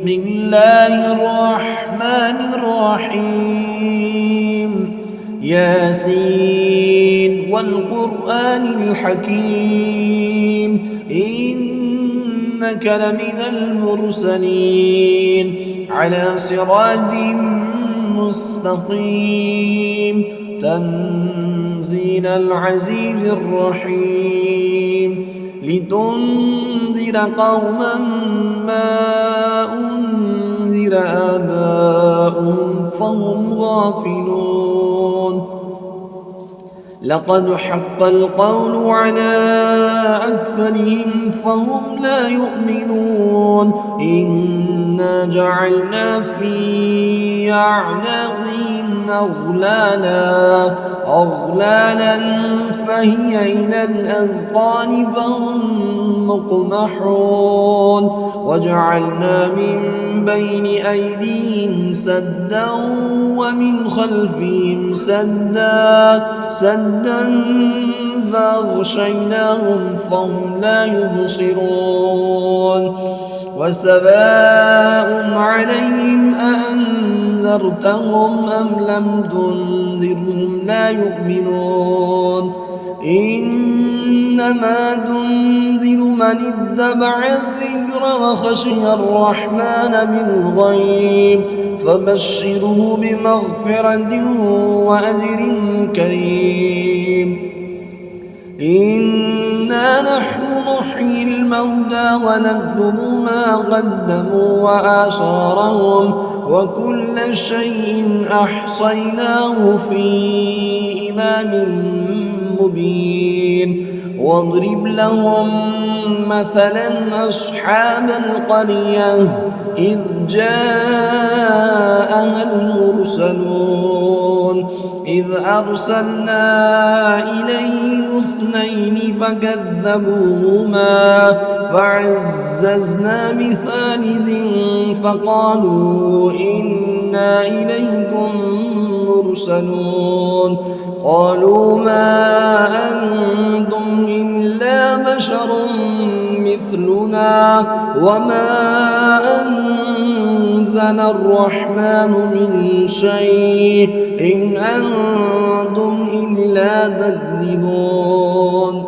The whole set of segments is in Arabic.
بسم الله الرحمن الرحيم ياسين والقرآن الحكيم إنك لمن المرسلين على صراط مستقيم تنزيل العزيز الرحيم لتنذر قوما ما أنذر آباؤهم فهم غافلون لقد حق القول على أكثرهم فهم لا يؤمنون إنا جعلنا في أعناقهم أغلالا فهي إلى الأذقان فهم مقمحون وجعلنا من بين أيديهم سدا ومن خلفهم سدا فأغشيناهم فهم لا يبصرون وسواء عليهم أأنذرتهم أم لم تنذرهم لا يؤمنون إنما تنذر من اتبع الذكر وخشي الرحمن بالغيب فبشره بمغفرة وأجر كريم إنا نحن نحيي الموتى ونكتب ما قدموا وآثارهم وكل شيء أحصيناه في إمام مبين واضرب لهم مثلا أصحاب القرية إذ جاءها المرسلون إذ أرسلنا إليهم اثنين فكذبوهما فعززنا بثالث فقالوا إنا إليكم مرسلون قالوا ما أنتم إلا بشر مثلنا وما أنزل الرحمن من شيء إن أنتم إلا تكذبون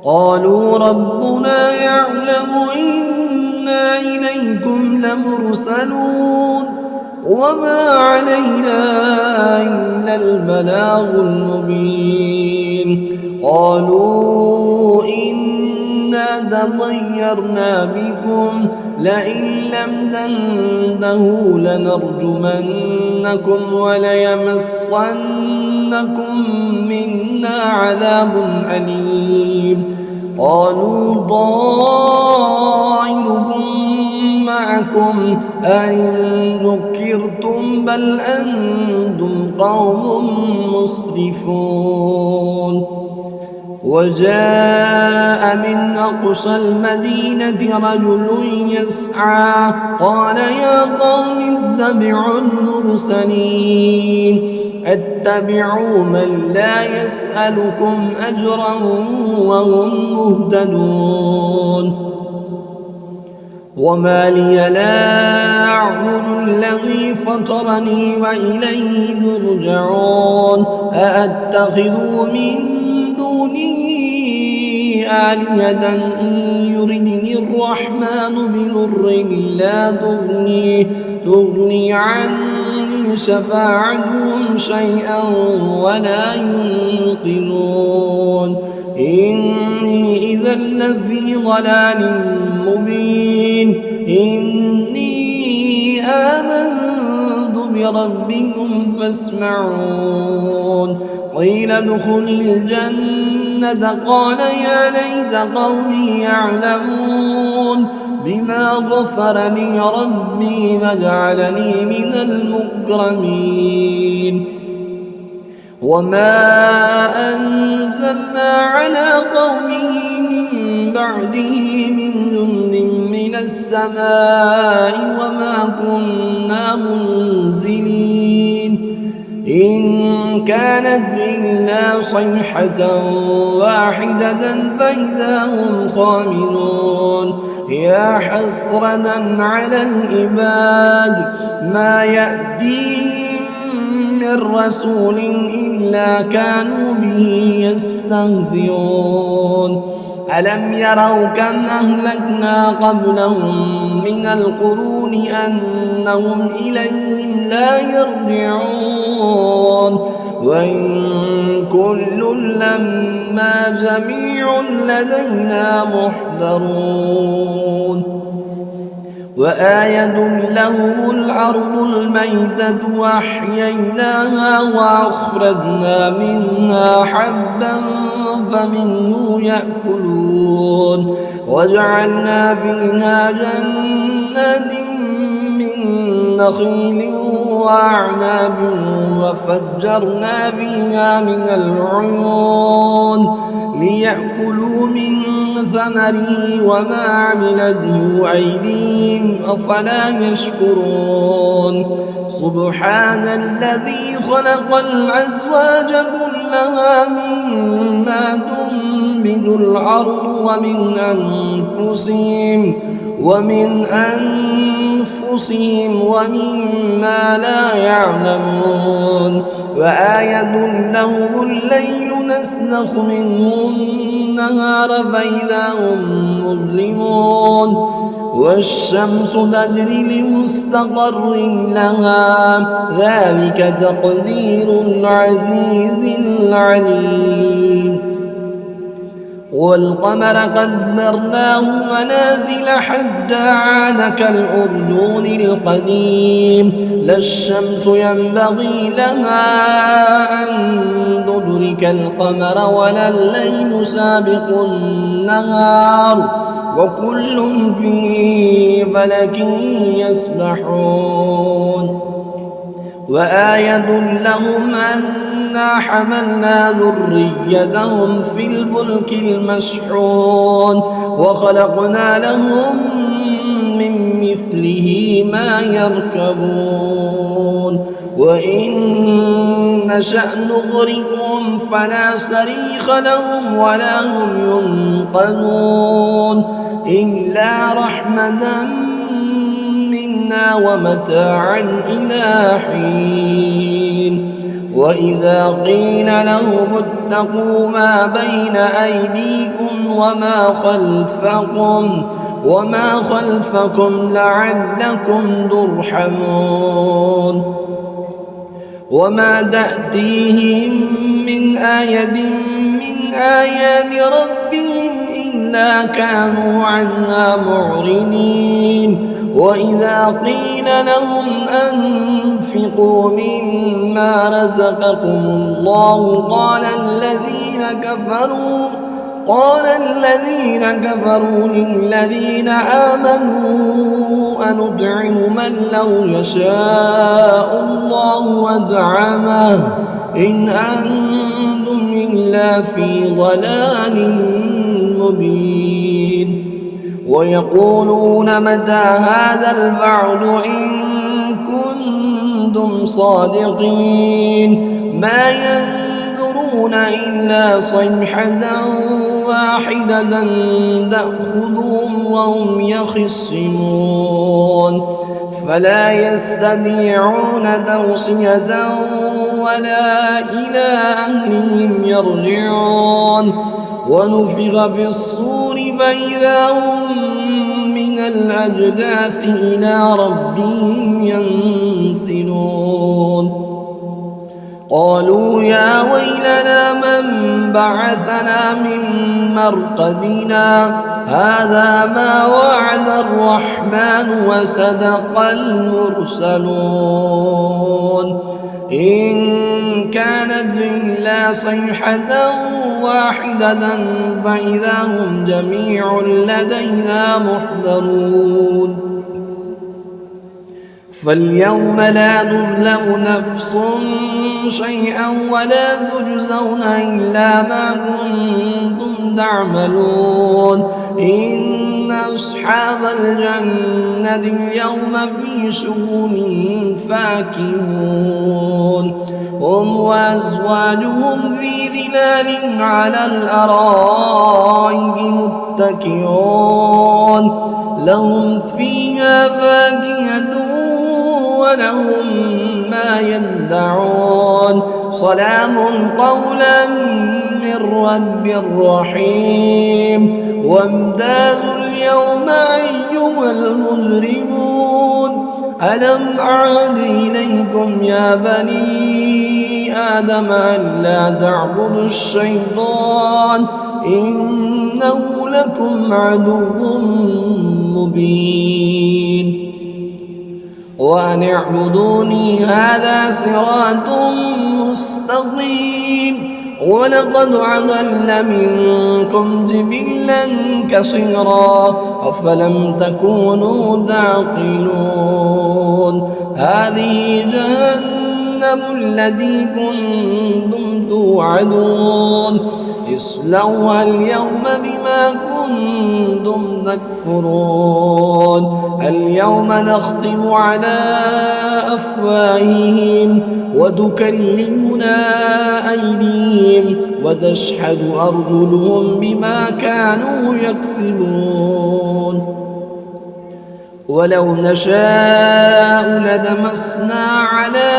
قالوا ربنا يعلم إنا إليكم لمرسلون وما علينا إلا البلاغ المبين قالوا إنا تطيرنا بكم لئن لم تنتهوا لنرجمنكم وليمسنكم منا عذاب أليم قالوا طائركم معكم أئن ذكرتم بل أنتم قوم مسرفون وجاء من أقصى المدينة رجل يسعى قال يا قوم اتبعوا المرسلين اتبعوا من لا يسألكم أجرا وهم مهتدون وما لي لا أعبد الذي فطرني وإليه ترجعون أأتخذ من دونه آلهة إن يردني الرحمن بضر لا تغني عني شفاعتهم شيئا ولا ينقذون إني إذا لفي ضلال مبين إني آمنت بربكم فاسمعون قيل ادخل الجنة قال يا ليت قومي يعلمون بما غفر لي ربي وجعلني من المكرمين وما أنزلنا على قومه من بعده من جند من السماء وما كنا منزلين إن كانت إلا صيحة واحدة فإذا هم خامدون يا حسرة على العباد ما يأتيهم من رسول إلا كانوا به يستهزئون ألم يروا كم أهلكنا قبلهم من القرون أنهم إليهم لا يرجعون وإن كل لما جميع لدينا محضرون وآية لهم الأرض الميتة وأحييناها وأخرجنا منها حبا فمنه يأكلون وجعلنا فيها جنات من نخيل وأعناب وفجرنا فيها من العيون ليأكلوا من ثمره وما عملته أيديهم أفلا يشكرون سبحان الذي خلق الأزواج كلها مما تنبت الأرض ومن أنفسهم ومما لا يعلمون وآية لهم الليل نسلخ منه النهار فإذا هم مظلمون والشمس تجري لمستقر لها ذلك تقدير العزيز العليم والقمر قدرناه منازل حتى عاد كالأرجون القديم لا الشمس ينبغي لها أن تدرك القمر ولا الليل سابق النهار وكل في فلك يسبحون وآية لهم أنا حملنا ذريتهم في الفلك المشحون وخلقنا لهم من مثله ما يركبون وإن نشأ نغرقهم فلا صريخ لهم ولا هم ينقذون إلا رحمة منا ومتاعا إلى حين وإذا قيل لهم اتقوا ما بين أيديكم وما خلفكم لعلكم ترحمون وما تأتيهم من آية من آيات ربهم إلا كانوا عنها معرضين وإذا قيل لهم أنفقوا مما رزقكم الله قال الذين كفروا للذين آمنوا أنطعم من لو يشاء الله أطعمه إن أنتم إلا في ضلال مبين ويقولون متى هذا الوعد إن كنتم صادقين ما ينظرون إلا صيحة واحدة تأخذهم وهم يخصمون فلا يستطيعون توصية ولا إلى أهلهم يرجعون ونفخ في الصور فإذا هم من الأجداث إلى ربهم ينسلون قالوا يا ويلنا من بعثنا من مرقدنا هذا ما وعد الرحمن وصدق المرسلون إن كانت إلا صيحة واحدة فإذا هم جميع لدينا محضرون فاليوم لا تظلم نفس شيئا ولا تجزون إلا ما كنتم تعملون إن أصحاب الجنة اليوم في شغل فاكهون هم وأزواجهم في ظلال على الأرائك متكئون لهم فيها فاكهة ولهم ما يدعون سلام قولا من رب رحيم وامتازوا اليوم أيها المجرمون ألم أعهد إليكم يا بني آدم ألا تعبدوا الشيطان إنه لكم عدو مبين وأن اعبدوني هذا صراط مستقيم ولقد عملنا منكم جبلا كثيرا أفلم تكونوا تعقلون هذه جهنم التي كنتم توعدون اصلوها اليوم بما كنتم تكفرون اليوم نختم على أفواههم وتكلمنا أيديهم وتشهد أرجلهم بما كانوا يكسبون ولو نشاء لدمسنا على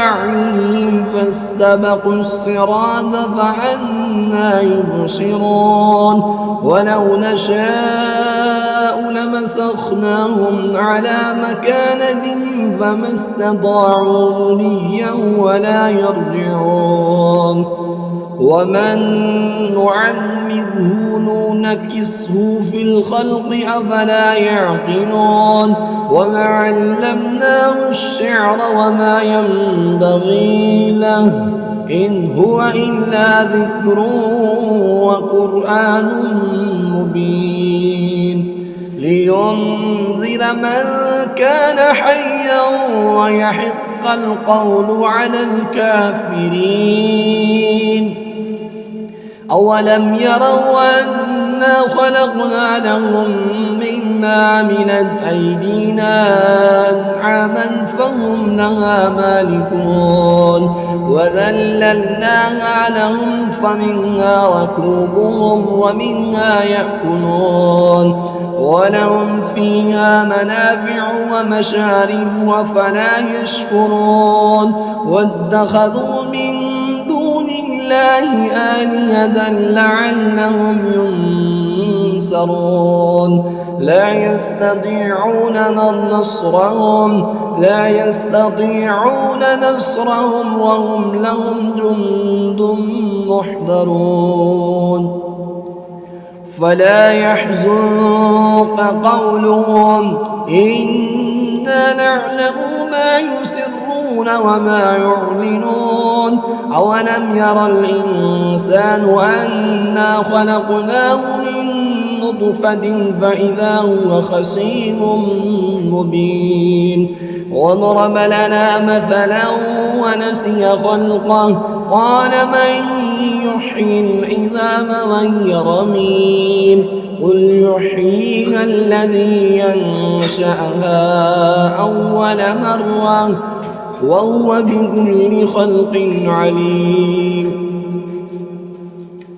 أعينهم فاستبقوا الصراط فأنى يبصرون ولو نشاء لمسخناهم على مكانتهم فما استطاعوا مضيا ولا يرجعون ومن نعمره ننكسه في الخلق أفلا يعقلون وما علمناه الشعر وما ينبغي له إن هو إلا ذكر وقرآن مبين لينذر من كان حيا ويحق القول على الكافرين أولم يروا أنا خلقنا لهم مما عملت أيدينا أنعاما فهم لها مالكون وذللناها لهم فمنها ركوبهم ومنها يأكلون ولهم فيها منافع ومشارب أفلا يشكرون واتخذوا من دون الله آلهة لعلهم ينصرون لا يستطيعون نصرهم وهم لهم جند محضرون فلا يحزنك قولهم إنا نعلم ما يسرون وما يعلنون أولم ير الإنسان أنا خلقناه من نطفة فإذا هو خصيم مبين وضرب لنا مثلا ونسي خلقه قال من يحيي العظام وهي رميم قل يحييها الذي ينشأها أول مرة وهو بكل خلق عليم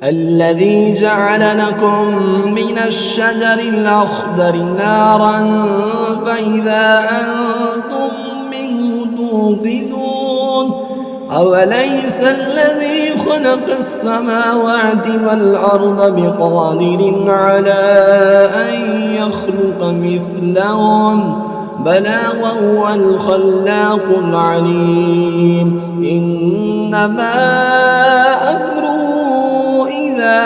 الذي جعل لكم من الشجر الأخضر نارا فإذا أنتم منه توقدون أوليس الذي خلق السماوات والأرض بقادر على أن يخلق مثلهم بلى وهو الخلاق العليم إنما أمره إذا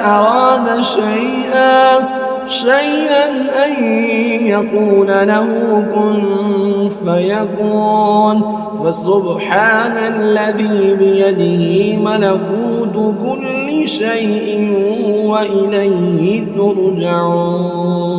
أراد شيئا أن يقول له كن فيكون فسبحان الذي بيده ملكوت كل شيء وإليه ترجعون